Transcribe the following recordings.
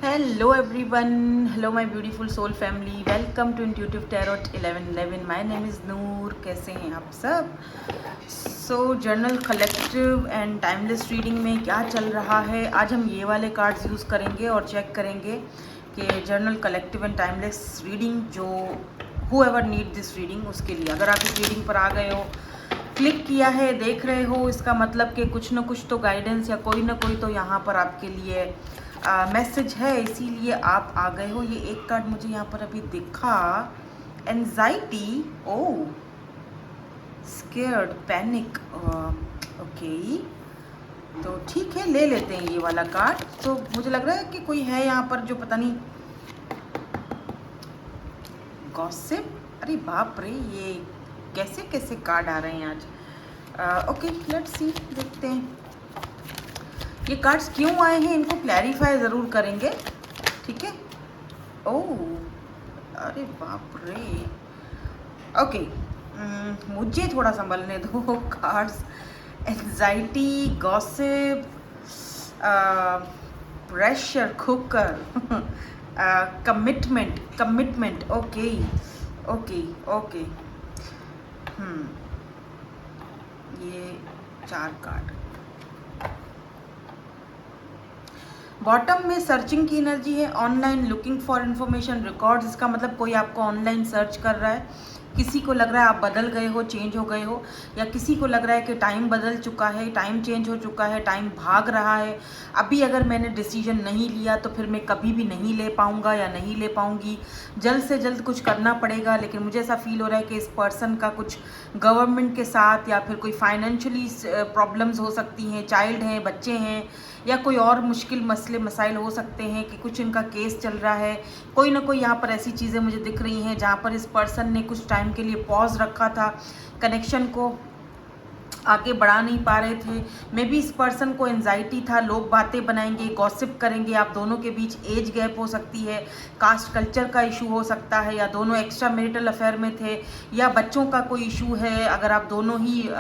Hello everyone, hello my beautiful soul family, welcome to Intuitive Tarot 1111. My name is Noor. कैसे हैं आप सब? Journal collective and timeless reading में क्या चल रहा है, आज हम ये वाले कार्ड्स यूज़ करेंगे और चेक करेंगे कि journal collective and timeless reading जो whoever नीड दिस रीडिंग उसके लिए, अगर आप इस रीडिंग पर आ गए हो, क्लिक किया है, देख रहे हो, इसका मतलब कि कुछ ना कुछ तो गाइडेंस या कोई ना कोई तो यहाँ पर आपके लिए मैसेज है, इसीलिए आप आ गए हो। ये एक कार्ड मुझे यहाँ पर अभी दिखा, एंजाइटी, ओ स्केर्ड, पैनिक, ओके, तो ठीक है, ले लेते हैं ये वाला कार्ड। तो मुझे लग रहा है कि कोई है यहाँ पर जो पता नहीं, गॉसिप, अरे बाप रे, ये कैसे कैसे कार्ड आ रहे हैं आज। ओके, लेट्स सी, देखते हैं ये कार्ड्स क्यों आए हैं, इनको क्लैरिफाई ज़रूर करेंगे, ठीक है। ओह, अरे बाप रे, ओके, मुझे थोड़ा संभलने दो। Cards, anxiety, gossip, pressure cooker, commitment, okay okay okay, ये 4 कार्ड। बॉटम में सर्चिंग की एनर्जी है, online looking for information, records, इसका मतलब कोई आपको ऑनलाइन सर्च कर रहा है, किसी को लग रहा है आप बदल गए हो, चेंज हो गए हो, या किसी को लग रहा है कि टाइम बदल चुका है, टाइम चेंज हो चुका है, टाइम भाग रहा है, अभी अगर मैंने डिसीजन नहीं लिया तो फिर मैं कभी भी नहीं ले पाऊँगा या नहीं ले पाऊँगी, जल्द से जल्द कुछ करना पड़ेगा। लेकिन मुझे ऐसा फील हो रहा है कि इस पर्सन का कुछ गवर्नमेंट के साथ या फिर कोई फाइनेंशियली प्रॉब्लम्स हो सकती हैं, चाइल्ड हैं, बच्चे हैं, या कोई और मुश्किल मसले मसाइल हो सकते हैं कि कुछ इनका केस चल रहा है। कोई ना कोई यहाँ पर ऐसी चीज़ें मुझे दिख रही हैं जहाँ पर इस पर्सन ने कुछ टाइम के लिए पॉज रखा था, कनेक्शन को आगे बढ़ा नहीं पा रहे थे। मे बी इस पर्सन को एंजाइटी था, लोग बातें बनाएंगे, गॉसिप करेंगे, आप दोनों के बीच एज गैप हो सकती है, कास्ट कल्चर का इशू हो सकता है, या दोनों एक्स्ट्रा मैरिटल अफेयर में थे, या बच्चों का कोई इशू है, अगर आप दोनों ही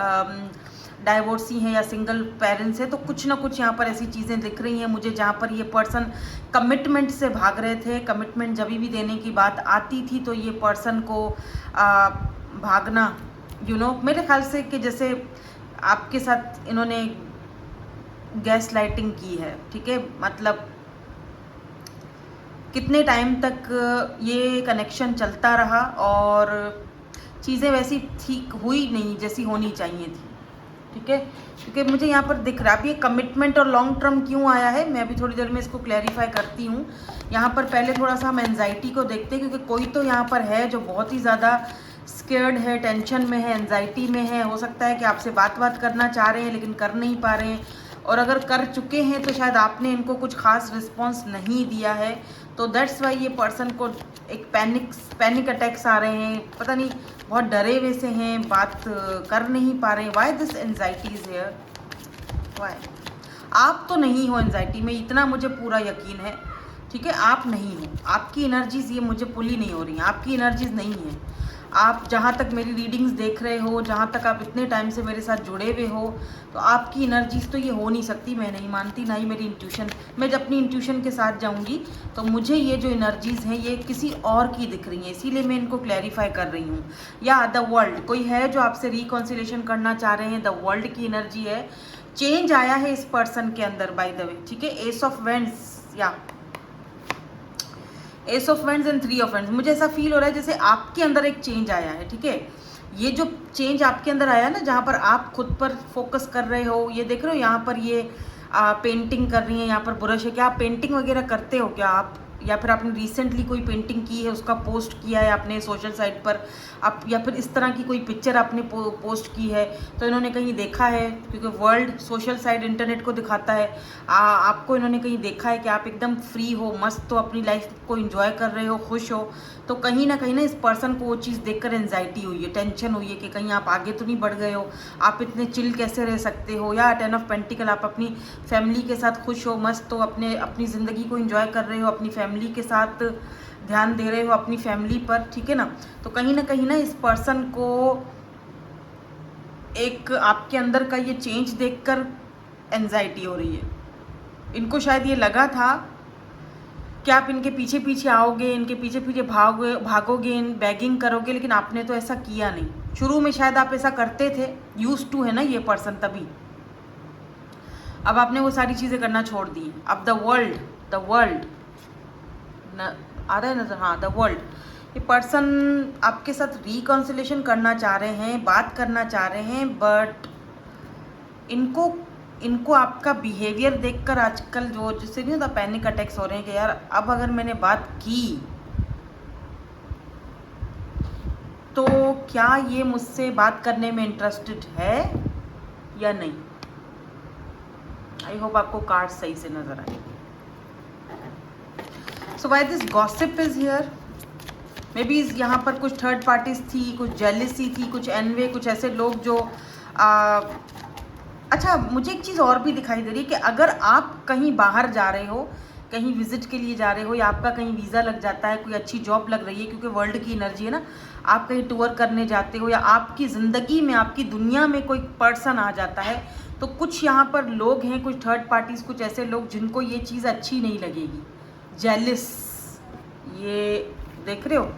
डाइवोर्सी हैं या सिंगल पेरेंट्स हैं, तो कुछ ना कुछ यहाँ पर ऐसी चीज़ें दिख रही हैं मुझे जहाँ पर ये पर्सन कमिटमेंट से भाग रहे थे। कमिटमेंट जब भी देने की बात आती थी तो ये पर्सन को भागना, मेरे ख्याल से कि जैसे आपके साथ इन्होंने गैस लाइटिंग की है, ठीक है, मतलब कितने टाइम तक ये कनेक्शन चलता रहा और चीज़ें वैसी ठीक हुई नहीं जैसी होनी चाहिए थी, ठीक है, क्योंकि मुझे यहाँ पर दिख रहा है। अब ये कमिटमेंट और लॉन्ग टर्म क्यों आया है, मैं अभी थोड़ी देर में इसको क्लैरिफाई करती हूँ। यहाँ पर पहले थोड़ा सा हम एंजाइटी को देखते हैं, क्योंकि कोई तो यहाँ पर है जो बहुत ही ज़्यादा स्केर्ड है, टेंशन में है, एंजाइटी में है। हो सकता है कि आपसे बात करना चाह रहे हैं लेकिन कर नहीं पा रहे हैं, और अगर कर चुके हैं तो शायद आपने इनको कुछ खास रिस्पॉन्स नहीं दिया है, तो दैट्स वाई ये पर्सन को एक पैनिक अटैक्स आ रहे हैं, पता नहीं बहुत डरे हुए से हैं, बात कर नहीं पा रहे हैं। Why this anxiety is here, why? आप तो नहीं हो एंजाइटी में, इतना मुझे पूरा यकीन है, ठीक है, आप नहीं हो, आपकी एनर्जीज ये मुझे पुल ही नहीं हो रही हैं, आपकी एनर्जीज नहीं है। आप जहाँ तक मेरी रीडिंग्स देख रहे हो, जहाँ तक आप इतने टाइम से मेरे साथ जुड़े हुए हो, तो आपकी एनर्जीज तो ये हो नहीं सकती, मैं नहीं मानती, ना ही मेरी इंट्यूशन। मैं जब अपनी इंट्यूशन के साथ जाऊँगी तो मुझे ये जो एनर्जीज़ हैं ये किसी और की दिख रही हैं, इसीलिए मैं इनको क्लैरिफाई कर रही हूँ। या द वर्ल्ड, कोई है जो आपसे रिकॉन्सिलेशन करना चाह रहे हैं, द वर्ल्ड की एनर्जी है, चेंज आया है इस पर्सन के अंदर, बाय द वे, ठीक है। एस ऑफ वेंड्स, या S of vends and 3 of vends, मुझे ऐसा फील हो रहा है जैसे आपके अंदर एक चेंज आया है, ठीक है। ये जो चेंज आपके अंदर आया ना, जहाँ पर आप खुद पर फोकस कर रहे हो, ये देख रहे हो यहाँ पर ये पेंटिंग कर रही हैं, यहाँ पर ब्रश है, क्या आप पेंटिंग वगैरह करते हो क्या आप, या फिर आपने रिसेंटली कोई पेंटिंग की है, उसका पोस्ट किया है आपने सोशल साइट पर, आप या फिर इस तरह की कोई पिक्चर आपने पोस्ट की है, तो इन्होंने कहीं देखा है, क्योंकि वर्ल्ड सोशल साइट इंटरनेट को दिखाता है, आपको इन्होंने कहीं देखा है कि आप एकदम फ्री हो, मस्त हो, अपनी लाइफ को एंजॉय कर रहे हो, खुश हो, तो कहीं ना इस पर्सन को वो चीज़ देखकर एंजाइटी हुई है, टेंशन हुई है कि कहीं आप आगे तो नहीं बढ़ गए हो, आप इतने चिल कैसे रह सकते हो। या 10 ऑफ पेंटिकल, आप अपनी फैमिली के साथ खुश हो, मस्त हो, अपनी ज़िंदगी को एंजॉय कर रहे हो, अपनी फैमिली के साथ ध्यान दे रहे हो, अपनी फैमिली पर, ठीक है ना। तो कहीं ना इस पर्सन को एक आपके अंदर का ये चेंज देखकर एंजाइटी हो रही है। इनको शायद ये लगा था क्या आप इनके पीछे पीछे आओगे, इनके पीछे पीछे भागोगे, बैगिंग करोगे, लेकिन आपने तो ऐसा किया नहीं। शुरू में शायद आप ऐसा करते थे, यूज टू है ना ये पर्सन तभी। अब आपने वो सारी चीज़ें करना छोड़ दी। अब द वर्ल्ड आ रहा है नजर, हाँ द वर्ल्ड, ये पर्सन आपके साथ रिकॉन्सिलेशन करना चाह रहे हैं, बात करना चाह रहे हैं, बट इनको आपका बिहेवियर देखकर आजकल जो जिससे नहीं होता पैनिक अटैक्स हो रहे हैं कि यार अब अगर मैंने बात की तो क्या ये मुझसे बात करने में इंटरेस्टेड है या नहीं। आई होप आपको कार्ड सही से नजर आए। So why this gossip is here, may be यहाँ पर कुछ थर्ड पार्टीज थी, कुछ जेलिसी थी, कुछ एनवे, कुछ ऐसे लोग जो अच्छा मुझे एक चीज़ और भी दिखाई दे रही है कि अगर आप कहीं बाहर जा रहे हो, कहीं विजिट के लिए जा रहे हो, या आपका कहीं वीज़ा लग जाता है, कोई अच्छी जॉब लग रही है, क्योंकि वर्ल्ड की एनर्जी है ना, आप कहीं टूर करने जाते हो, या आपकी ज़िंदगी में, आपकी दुनिया में कोई पर्सन आ जाता है, तो कुछ यहाँ पर लोग हैं, कुछ थर्ड पार्टीज़, कुछ ऐसे लोग जिनको ये चीज़ अच्छी नहीं लगेगी। जेलिस, ये देख रहे हो,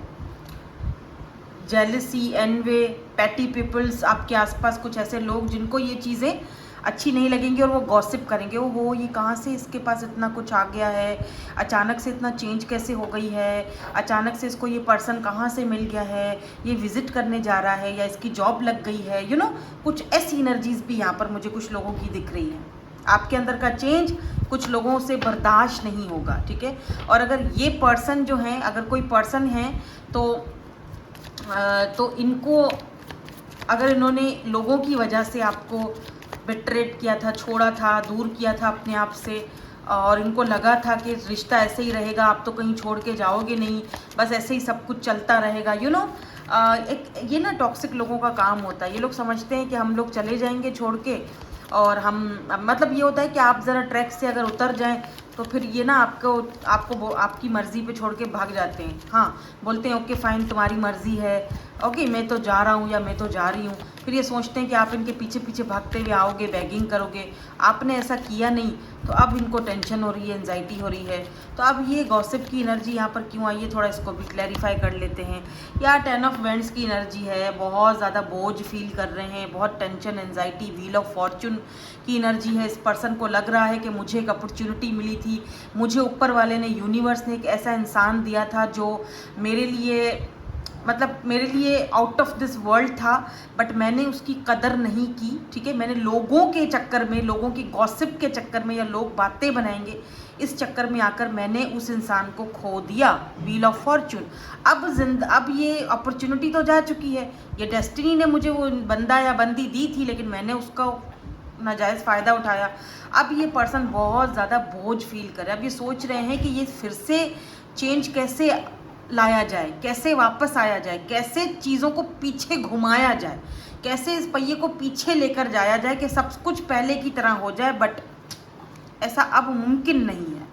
जेलिसी, एनवे, पैटी पीपल्स, आपके आसपास कुछ ऐसे लोग जिनको ये चीज़ें अच्छी नहीं लगेंगी और वो गॉसिप करेंगे, वो ये कहाँ से इसके पास इतना कुछ आ गया है, अचानक से इतना चेंज कैसे हो गई है, अचानक से इसको ये पर्सन कहाँ से मिल गया है, ये विजिट करने जा रहा है, या इसकी जॉब लग गई है, यू नो कुछ ऐसी एनर्जीज भी यहाँ पर मुझे कुछ लोगों की दिख रही है। आपके अंदर का चेंज कुछ लोगों से बर्दाश्त नहीं होगा, ठीक है। और अगर ये पर्सन जो है, अगर कोई पर्सन है तो इनको, अगर इन्होंने लोगों की वजह से आपको बिट्रेट किया था, छोड़ा था, दूर किया था अपने आप से, और इनको लगा था कि रिश्ता ऐसे ही रहेगा, आप तो कहीं छोड़ के जाओगे नहीं, बस ऐसे ही सब कुछ चलता रहेगा, यू नो एक ये ना टॉक्सिक लोगों का काम होता है। ये लोग समझते हैं कि हम लोग चले जाएंगे छोड़ के, और हम मतलब ये होता है कि आप ज़रा ट्रैक से अगर उतर जाएं तो फिर ये ना आपको आपकी मर्ज़ी पे छोड़ के भाग जाते हैं। हाँ, बोलते हैं ओके फाइन, तुम्हारी मर्ज़ी है, ओके मैं तो जा रहा हूँ या मैं तो जा रही हूँ। फिर ये सोचते हैं कि आप इनके पीछे पीछे भागते हुए आओगे, बैगिंग करोगे। आपने ऐसा किया नहीं, तो अब इनको टेंशन हो रही है, एंजाइटी हो रही है। तो अब ये गॉसिप की एनर्जी यहाँ पर क्यों आई है, थोड़ा इसको भी क्लैरिफाई कर लेते हैं। या 10 ऑफ वेंड्स की एनर्जी है, बहुत ज़्यादा बोझ फील कर रहे हैं, बहुत tension, anxiety. Wheel of Fortune की एनर्जी है, इस पर्सन को लग रहा है कि मुझे एक अपॉर्चुनिटी मिली थी, मुझे ऊपर वाले ने, यूनिवर्स ने एक ऐसा इंसान दिया था जो मेरे लिए मतलब मेरे लिए आउट ऑफ दिस वर्ल्ड था, बट मैंने उसकी कदर नहीं की, ठीक है। मैंने लोगों के चक्कर में, लोगों की गॉसिप के चक्कर में, या लोग बातें बनाएंगे इस चक्कर में आकर मैंने उस इंसान को खो दिया। Wheel of Fortune. अब ये अपॉर्चुनिटी तो जा चुकी है, ये डेस्टिनी ने मुझे वो बंदा या बंदी दी थी, लेकिन मैंने उसका नाजायज़ फ़ायदा उठाया। अब ये पर्सन बहुत ज़्यादा बोझ फील कर रहा है। अब ये सोच रहे हैं कि ये फिर से चेंज कैसे लाया जाए, कैसे वापस आया जाए, कैसे चीज़ों को पीछे घुमाया जाए, कैसे इस पहिए को पीछे लेकर जाया जाए कि सब कुछ पहले की तरह हो जाए। बट ऐसा अब मुमकिन नहीं है,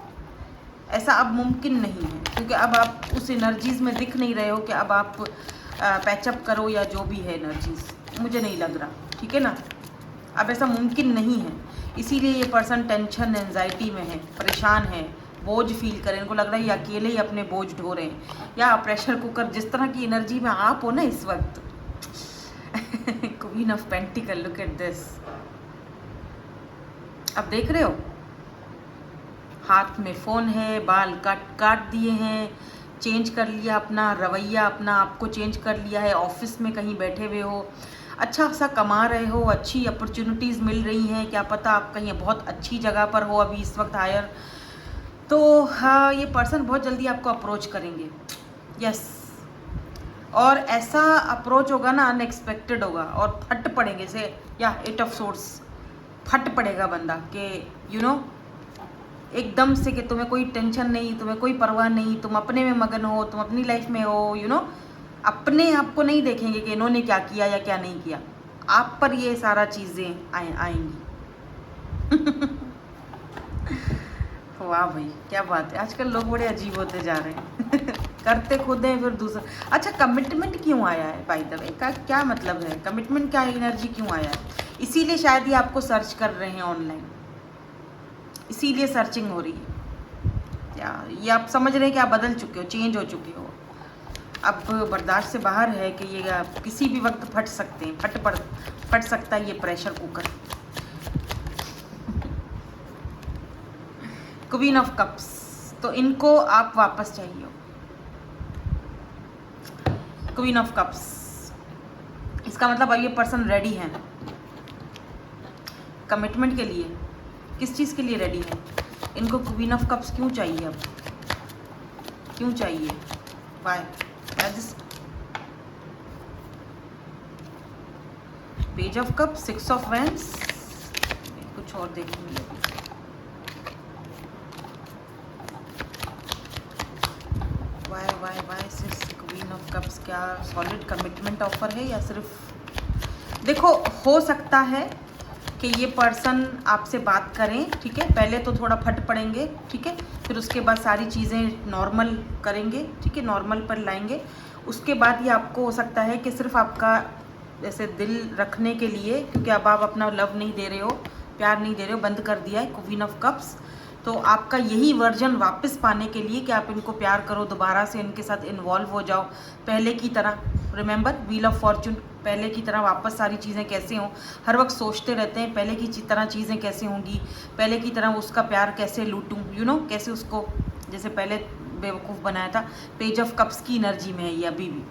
ऐसा अब मुमकिन नहीं है, क्योंकि अब आप उस एनर्जीज़ में दिख नहीं रहे हो कि अब आप पैचअप करो या जो भी है एनर्जीज़, मुझे नहीं लग रहा, ठीक है ना। अब ऐसा मुमकिन नहीं है, इसीलिए ये पर्सन टेंशन, एंजाइटी में है, परेशान है, बोझ फील करें। इनको लग रहा है ये अकेले ही अपने बोझ ढो रहे हैं, या प्रेशर कुकर जिस तरह की एनर्जी में आप हो ना इस वक्त। Queen of pentacle, look at this. अब देख रहे हो, हाथ में फ़ोन है, बाल काट दिए हैं, चेंज कर लिया अपना रवैया, अपना आपको चेंज कर लिया है। ऑफिस में कहीं बैठे हुए हो, अच्छा सा कमा रहे हो, अच्छी अपॉर्चुनिटीज़ मिल रही हैं, क्या पता आप कहीं बहुत अच्छी जगह पर हो अभी इस वक्त हायर। तो हाँ, ये पर्सन बहुत जल्दी आपको अप्रोच करेंगे, यस। और ऐसा अप्रोच होगा ना, अनएक्सपेक्टेड होगा, और फट पड़ेंगे से, या 8 ऑफ सोर्ड्स, फट पड़ेगा बंदा कि यू नो एकदम से, कि तुम्हें कोई टेंशन नहीं, तुम्हें कोई परवाह नहीं, तुम अपने में मगन हो, तुम अपनी लाइफ में हो, यू नो अपने आप को नहीं देखेंगे कि इन्होंने क्या किया या क्या नहीं किया। आप पर ये सारा चीज़ें आएंगी। वाह भाई, क्या बात है, आजकल लोग बड़े अजीब होते जा रहे हैं। करते खुद हैं फिर दूसरा। अच्छा, कमिटमेंट क्यों आया है बाय द वे, का क्या मतलब है, कमिटमेंट का एनर्जी क्यों आया है? इसीलिए शायद ये आपको सर्च कर रहे हैं ऑनलाइन, इसीलिए सर्चिंग हो रही है। क्या ये आप समझ रहे हैं कि आप बदल चुके हो, चेंज हो चुके हो। अब बर्दाश्त से बाहर है कि ये किसी भी वक्त फट सकते हैं, फट सकता है ये pressure cooker. Queen of cups, तो इनको आप वापस चाहिए हो। क्वीन ऑफ कप्स, इसका मतलब अब ये पर्सन रेडी है कमिटमेंट के लिए। किस चीज़ के लिए रेडी है? इनको क्वीन ऑफ कप्स क्यों चाहिए? अब क्यों चाहिए? Why? Page of cup, 6 of wands, कुछ और देखेंगे। वाई सिर्फ क्वीन ऑफ कप्स, क्या सॉलिड कमिटमेंट ऑफर है या सिर्फ? देखो, हो सकता है कि ये पर्सन आपसे बात करें, ठीक है, पहले तो थोड़ा फट पड़ेंगे, ठीक है, फिर उसके बाद सारी चीज़ें नॉर्मल करेंगे, ठीक है, नॉर्मल पर लाएंगे। उसके बाद ये आपको हो सकता है कि सिर्फ आपका जैसे दिल रखने के लिए, क्योंकि अब आप अपना लव नहीं दे रहे हो, प्यार नहीं दे रहे हो, बंद कर दिया है क्वीन ऑफ कप्स, तो आपका यही वर्जन वापस पाने के लिए कि आप इनको प्यार करो, दोबारा से इनके साथ इन्वॉल्व हो जाओ पहले की तरह। रिमेंबर व्हील ऑफ फॉर्चून, पहले की तरह वापस सारी चीज़ें कैसे हों, हर वक्त सोचते रहते हैं पहले की तरह चीज़ें कैसे होंगी, पहले की तरह उसका प्यार कैसे लूटूं, यू नो, कैसे उसको जैसे पहले बेवकूफ़ बनाया था। पेज ऑफ कप्स की एनर्जी में है ये अभी भी।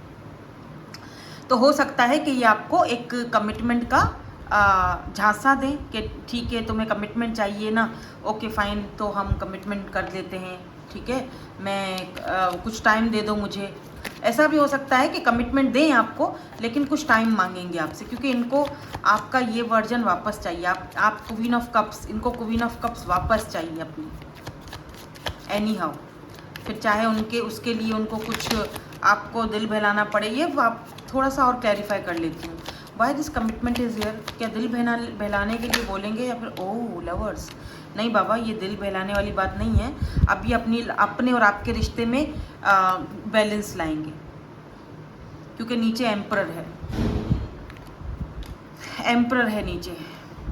तो हो सकता है कि ये आपको एक कमिटमेंट का झांसा दें कि ठीक है, तुम्हें कमिटमेंट चाहिए ना, ओके फाइन, तो हम कमिटमेंट कर देते हैं, ठीक है, मैं कुछ टाइम दे दो मुझे। ऐसा भी हो सकता है कि कमिटमेंट दें आपको, लेकिन कुछ टाइम मांगेंगे आपसे, क्योंकि इनको आपका ये वर्जन वापस चाहिए। आप क्वीन ऑफ कप्स, इनको क्वीन ऑफ कप्स वापस चाहिए अपनी, एनी हाउ। फिर चाहे उनके उसके लिए उनको कुछ आपको दिल बहलाना पड़े, ये आप थोड़ा सा और क्लैरिफाई कर लेती हूँ। Why this commitment is here? क्या दिल बहलाने के लिए बोलेंगे या फिर ओह लवर्स? नहीं बाबा, ये दिल बहलाने वाली बात नहीं है। अब ये अपने और आपके रिश्ते में बैलेंस लाएंगे, क्योंकि नीचे एम्परर है, एम्परर है नीचे।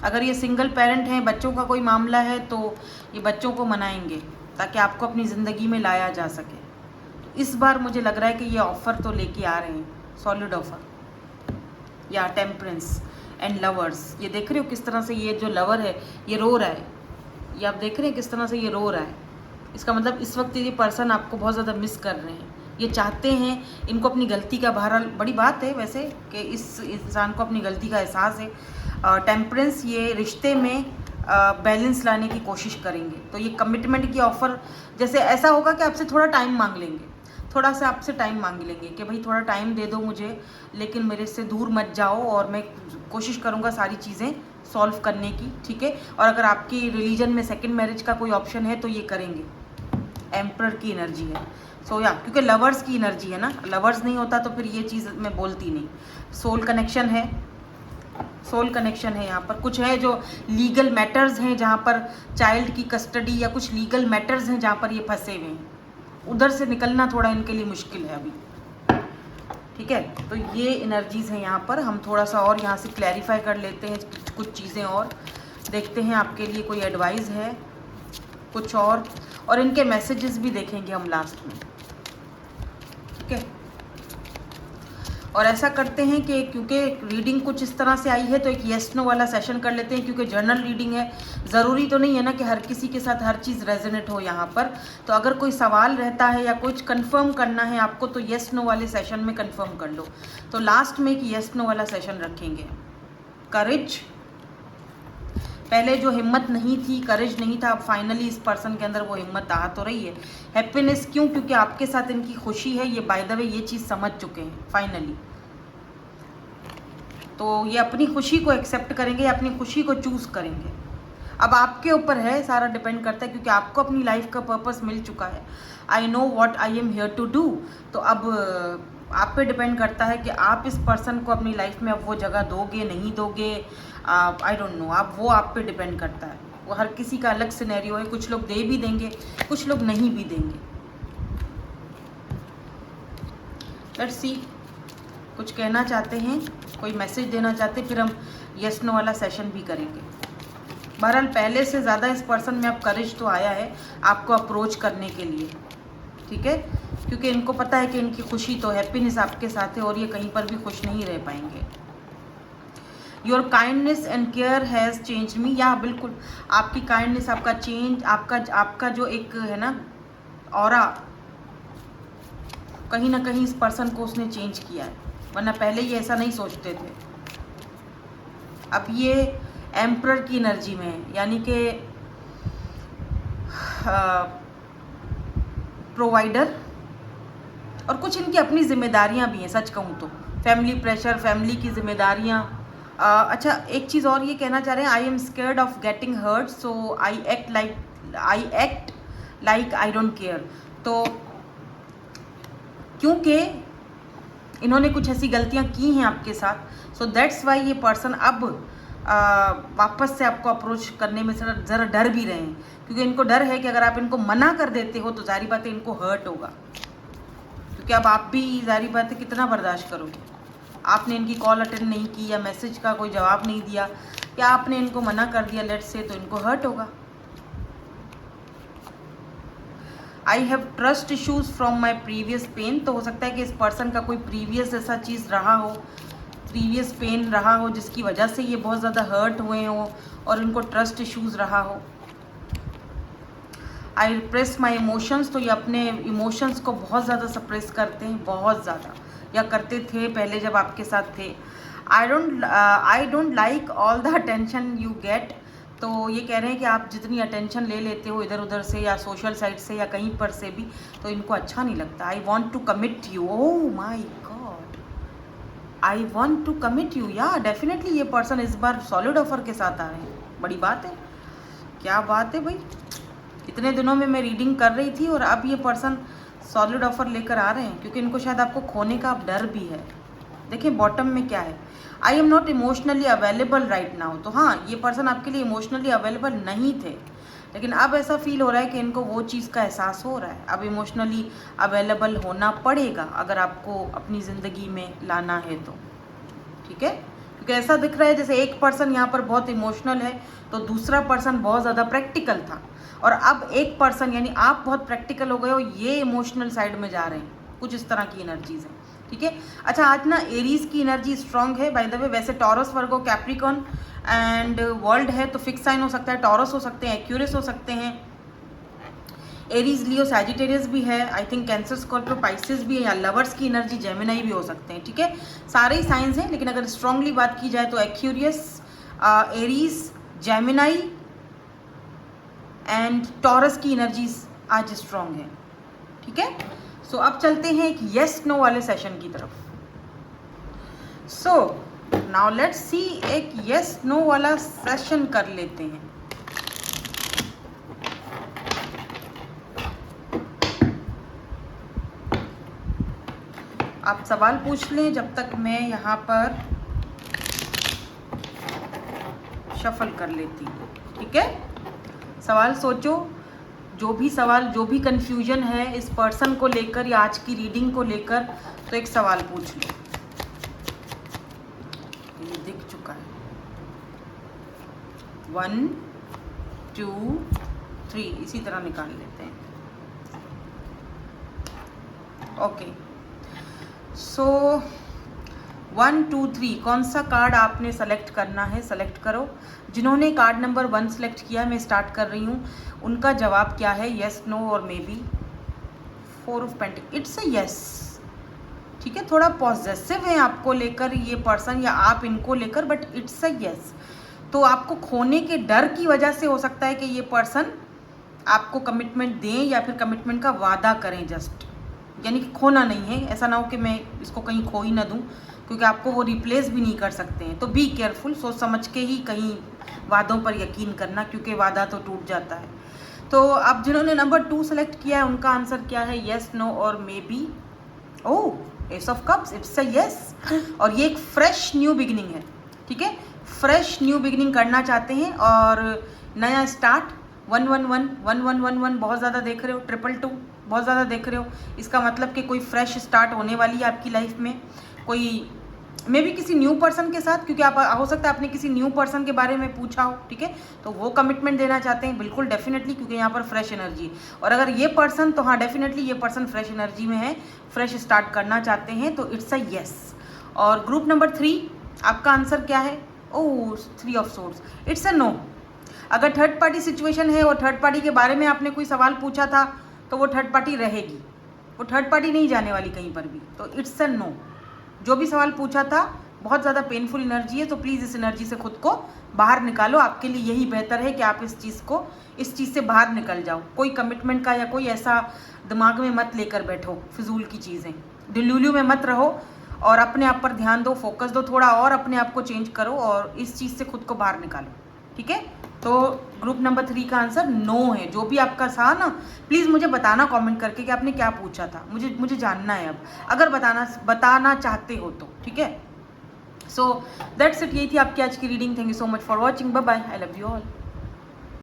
अगर ये सिंगल पेरेंट हैं, बच्चों का कोई मामला है, तो ये बच्चों को मनाएंगे ताकि आपको अपनी ज़िंदगी में लाया जा सके। इस बार मुझे लग रहा है कि ये ऑफ़र तो लेके आ रहे हैं, सॉलिड ऑफ़र। या टेम्परेंस एंड लवर्स, ये देख रहे हो किस तरह से ये जो लवर है ये रो रहा है, ये आप देख रहे हैं किस तरह से ये रो रहा है। इसका मतलब इस वक्त ये पर्सन आपको बहुत ज़्यादा मिस कर रहे हैं, ये चाहते हैं, इनको अपनी गलती का बहरहाल बड़ी बात है वैसे कि इस इंसान को अपनी गलती का एहसास है। टेम्परेंस, ये रिश्ते में बैलेंस लाने की कोशिश करेंगे। तो ये कमिटमेंट की ऑफ़र जैसे ऐसा होगा कि आपसे थोड़ा टाइम मांग लेंगे, थोड़ा सा आपसे टाइम मांग लेंगे कि भाई थोड़ा टाइम दे दो मुझे, लेकिन मेरे से दूर मत जाओ, और मैं कोशिश करूँगा सारी चीज़ें सॉल्व करने की, ठीक है। और अगर आपकी रिलीजन में सेकंड मैरिज का कोई ऑप्शन है तो ये करेंगे। एम्परर की एनर्जी है, सो या क्योंकि लवर्स की एनर्जी है ना, लवर्स नहीं होता तो फिर ये चीज़ मैं बोलती नहीं। सोल कनेक्शन है, सोल कनेक्शन है, यहाँ पर कुछ है जो लीगल मैटर्स हैं, जहाँ पर चाइल्ड की कस्टडी या कुछ लीगल मैटर्स हैं जहाँ पर ये फंसे हुए हैं, उधर से निकलना थोड़ा इनके लिए मुश्किल है अभी, ठीक है। तो ये एनर्जीज़ हैं यहाँ पर। हम थोड़ा सा और यहाँ से क्लैरिफाई कर लेते हैं कुछ चीज़ें, और देखते हैं आपके लिए कोई एडवाइस है कुछ और इनके मैसेजेस भी देखेंगे हम लास्ट में, ठीक है। और ऐसा करते हैं कि क्योंकि रीडिंग कुछ इस तरह से आई है तो एक येस नो वाला सेशन कर लेते हैं, क्योंकि जर्नल रीडिंग है, ज़रूरी तो नहीं है ना कि हर किसी के साथ हर चीज़ रेजोनेट हो यहाँ पर। तो अगर कोई सवाल रहता है या कुछ कंफर्म करना है आपको, तो येस नो वाले सेशन में कंफर्म कर लो। तो लास्ट में एक येस नो वाला सेशन रखेंगे। करेज, पहले जो हिम्मत नहीं थी, करेज नहीं था, अब फाइनली इस पर्सन के अंदर वो हिम्मत आ तो रही है। हैप्पीनेस, क्यों? क्योंकि आपके साथ इनकी खुशी है, ये बाय द वे ये चीज़ समझ चुके हैं फाइनली। तो ये अपनी खुशी को एक्सेप्ट करेंगे, अपनी खुशी को चूज़ करेंगे। अब आपके ऊपर है, सारा डिपेंड करता है, क्योंकि आपको अपनी लाइफ का पर्पस मिल चुका है। I know what I am here to do. तो अब आप पे डिपेंड करता है कि आप इस पर्सन को अपनी लाइफ में अब वो जगह दोगे नहीं दोगे, आई डोंट नो, आप वो आप पे डिपेंड करता है। वो हर किसी का अलग सिनेरियो है, कुछ लोग दे भी देंगे, कुछ लोग नहीं भी देंगे। लेट्स सी, कुछ कहना चाहते हैं, कोई मैसेज देना चाहते, फिर हम यस नो वाला सेशन भी करेंगे। बहरहाल पहले से ज़्यादा इस पर्सन में अब करेज तो आया है आपको अप्रोच करने के लिए, ठीक है, क्योंकि इनको पता है कि इनकी खुशी तो हैप्पीनेस आपके साथ है और ये कहीं पर भी खुश नहीं रह पाएंगे। Your kindness and care has change me, या बिल्कुल आपकी काइंडनेस, आपका चेंज, आपका जो एक है ना ऑरा, कहीं ना कहीं इस पर्सन को उसने चेंज किया है, वरना पहले ये ऐसा नहीं सोचते थे। अब ये एम्परर की एनर्जी में है, यानी कि प्रोवाइडर, और कुछ इनकी अपनी जिम्मेदारियां भी हैं। सच कहूँ तो फैमिली प्रेशर, फैमिली की जिम्मेदारियां। अच्छा, एक चीज़ और ये कहना चाह रहे हैं, I am scared of getting hurt so I act like I don't care. तो क्योंकि इन्होंने कुछ ऐसी गलतियां की हैं आपके साथ, सो दैट्स वाई ये पर्सन अब वापस से आपको अप्रोच करने में ज़रा डर भी रहे हैं, क्योंकि इनको डर है कि अगर आप इनको मना कर देते हो तो जाहिर बात है इनको हर्ट होगा, क्योंकि अब आप भी जाहिर बात है कितना बर्दाश्त करोगे। आपने इनकी कॉल अटेंड नहीं की या मैसेज का कोई जवाब नहीं दिया या आपने इनको मना कर दिया लेट्स से, तो इनको हर्ट होगा। I have trust issues from my previous pain, तो हो सकता है कि इस पर्सन का कोई प्रीवियस ऐसा चीज़ रहा हो, प्रीवियस पेन रहा हो जिसकी वजह से ये बहुत ज़्यादा हर्ट हुए हो और इनको ट्रस्ट इश्यूज़ रहा हो। आई रिप्रेस माई इमोशंस, तो ये अपने इमोशंस को बहुत ज़्यादा सप्रेस करते हैं, बहुत ज़्यादा, या करते थे पहले जब आपके साथ थे। I don't like all the attention you get, तो ये कह रहे हैं कि आप जितनी अटेंशन ले लेते हो इधर उधर से या सोशल साइट से या कहीं पर से भी, तो इनको अच्छा नहीं लगता। I want to commit you, oh my God, I want to commit you, या डेफिनेटली ये पर्सन इस बार सॉलिड ऑफर के साथ आ रहे हैं। बड़ी बात है, क्या बात है भाई, इतने दिनों में मैं रीडिंग कर रही थी और अब ये पर्सन सॉलिड ऑफर लेकर आ रहे हैं, क्योंकि इनको शायद आपको खोने का अब डर भी है। देखिए बॉटम में क्या है, I am not emotionally available right now, तो हाँ ये पर्सन आपके लिए इमोशनली अवेलेबल नहीं थे, लेकिन अब ऐसा फील हो रहा है कि इनको वो चीज़ का एहसास हो रहा है, अब इमोशनली अवेलेबल होना पड़ेगा अगर आपको अपनी ज़िंदगी में लाना है तो, ठीक है, क्योंकि ऐसा दिख रहा है जैसे एक पर्सन यहाँ पर बहुत इमोशनल है तो दूसरा पर्सन बहुत ज़्यादा प्रैक्टिकल था, और अब एक पर्सन यानी आप बहुत प्रैक्टिकल हो गए हो, ये इमोशनल साइड में जा रहे हैं, कुछ इस तरह की एनर्जीज हैं, ठीक है। अच्छा, आज ना एरीज की एनर्जी स्ट्रांग है बाय द वे, वैसे taurus, Virgo, Capricorn and world है तो फिक्स साइन हो सकता है, टॉरस हो सकते हैं, एक्यूरियस हो सकते हैं, एरीज, लियो, सैजिटेरियस भी है, I think cancer, Scorpio, Pisces भी है, या लवर्स की एनर्जी जेमिनाई भी हो सकते हैं, ठीक है, सारे ही साइंस हैं, लेकिन अगर स्ट्रांगली बात की जाए तो Aquarius, Aries, Gemini and taurus की एनर्जीज आज स्ट्रांग है, ठीक है। सो अब चलते हैं एक येस नो वाले सेशन की तरफ। सो नाउ लेट्स सी, एक येस नो वाला सेशन कर लेते हैं। आप सवाल पूछ लें जब तक मैं यहाँ पर शफल कर लेती हूँ, ठीक है। सवाल सोचो, जो भी सवाल, जो भी कंफ्यूजन है इस पर्सन को लेकर या आज की रीडिंग को लेकर, तो एक सवाल पूछ लो। ये दिख चुका है, 1 2 3, इसी तरह निकाल लेते हैं। ओके, सो 1 2 3 कौन सा कार्ड आपने सेलेक्ट करना है, सेलेक्ट करो। जिन्होंने कार्ड नंबर 1 सेलेक्ट किया, मैं स्टार्ट कर रही हूँ, उनका जवाब क्या है, येस, नो और may be. 4 of pentacle, it's a yes, ठीक है। थोड़ा पॉजेसिव है आपको लेकर ये पर्सन या आप इनको लेकर, बट इट्स अ येस। तो आपको खोने के डर की वजह से हो सकता है कि ये पर्सन आपको कमिटमेंट दें या फिर कमिटमेंट का वादा करें, जस्ट, यानी कि खोना नहीं है, ऐसा ना हो कि मैं इसको कहीं खो ही ना दूँ, क्योंकि आपको वो रिप्लेस भी नहीं कर सकते हैं। तो बी केयरफुल, सोच समझ के ही कहीं वादों पर यकीन करना, क्योंकि वादा तो टूट जाता है। तो अब जिन्होंने नंबर 2 सेलेक्ट किया है उनका आंसर क्या है, येस, नो और may be. Oh, S of cups, it's a yes, और ये एक फ्रेश न्यू बिगिनिंग है, ठीक है। फ्रेश न्यू बिगिनिंग करना चाहते हैं और नया स्टार्ट। 1 1 1 1 1 1 1 बहुत ज़्यादा देख रहे हो, 2 2 2 बहुत ज़्यादा देख रहे हो, इसका मतलब कि कोई फ्रेश स्टार्ट होने वाली है आपकी लाइफ में, कोई मे भी किसी न्यू पर्सन के साथ, क्योंकि आप हो सकता है आपने किसी न्यू पर्सन के बारे में पूछा हो, ठीक है, तो वो कमिटमेंट देना चाहते हैं, बिल्कुल डेफिनेटली, क्योंकि यहाँ पर फ्रेश एनर्जी। और अगर ये पर्सन, तो हाँ डेफिनेटली ये पर्सन फ्रेश एनर्जी में है, फ्रेश स्टार्ट करना चाहते हैं, तो इट्स अ येस। और ग्रुप नंबर 3, आपका आंसर क्या है? Oh, 3 of swords, it's a no. अगर थर्ड पार्टी सिचुएशन है और थर्ड पार्टी के बारे में आपने कोई सवाल पूछा था, तो वो थर्ड पार्टी रहेगी, वो थर्ड पार्टी नहीं जाने वाली कहीं पर भी, तो इट्स अ नो। जो भी सवाल पूछा था बहुत ज़्यादा पेनफुल एनर्जी है, तो प्लीज़ इस एनर्जी से खुद को बाहर निकालो। आपके लिए यही बेहतर है कि आप इस चीज़ से बाहर निकल जाओ। कोई कमिटमेंट का या कोई ऐसा दिमाग में मत लेकर बैठो, फिजूल की चीज़ें, डिल्यूलू में मत रहो, और अपने आप पर ध्यान दो, फोकस दो थोड़ा, और अपने आप को चेंज करो और इस चीज़ से खुद को बाहर निकालो, ठीक है। तो ग्रुप नंबर 3 का आंसर नो है। जो भी आपका था ना, प्लीज़ मुझे बताना कमेंट करके कि आपने क्या पूछा था, मुझे जानना है अब, अगर बताना चाहते हो तो, ठीक है। सो दैट्स इट, यही थी आपकी आज की reading. Thank you so much for watching, bye bye, I love you all.